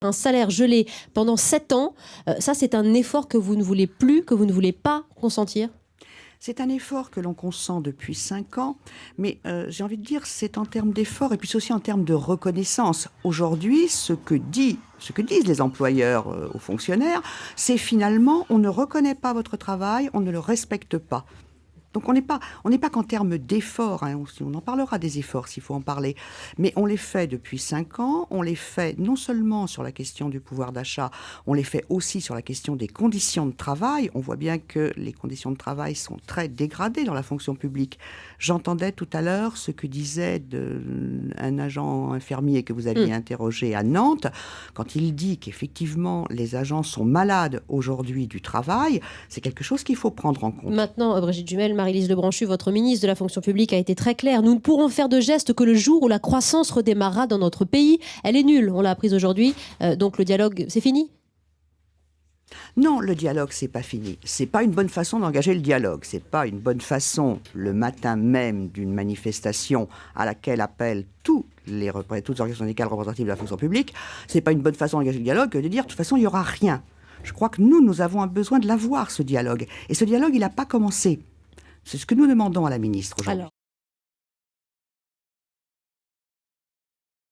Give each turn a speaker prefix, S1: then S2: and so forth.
S1: un salaire gelé pendant 7 ans, ça c'est un effort que vous ne voulez plus, que vous ne voulez pas consentir?
S2: C'est un effort que l'on consent depuis 5 ans, mais j'ai envie de dire c'est en termes d'effort et puis c'est aussi en termes de reconnaissance. Aujourd'hui, ce que disent les employeurs aux fonctionnaires, c'est finalement on ne reconnaît pas votre travail, on ne le respecte pas. Donc on n'est pas qu'en termes d'efforts, hein, on en parlera des efforts s'il faut en parler, mais on les fait depuis 5 ans, on les fait non seulement sur la question du pouvoir d'achat, on les fait aussi sur la question des conditions de travail. On voit bien que les conditions de travail sont très dégradées dans la fonction publique. J'entendais tout à l'heure ce que disait un agent infirmier que vous aviez interrogé à Nantes, quand il dit qu'effectivement les agents sont malades aujourd'hui du travail, c'est quelque chose qu'il faut prendre en compte.
S1: Maintenant, Brigitte Jumel, Maryse Lebranchu, votre ministre de la fonction publique a été très claire. Nous ne pourrons faire de gestes que le jour où la croissance redémarrera dans notre pays. Elle est nulle, on l'a appris aujourd'hui. Donc le dialogue, c'est fini ?
S2: Non, le dialogue, c'est pas fini. C'est pas une bonne façon d'engager le dialogue. C'est pas une bonne façon, le matin même d'une manifestation à laquelle appellent toutes les organisations syndicales représentatives de la fonction publique, c'est pas une bonne façon d'engager le dialogue que de dire, de toute façon, il y aura rien. Je crois que nous avons un besoin de l'avoir, ce dialogue. Et ce dialogue, il n'a pas commencé. C'est ce que nous demandons à la ministre aujourd'hui.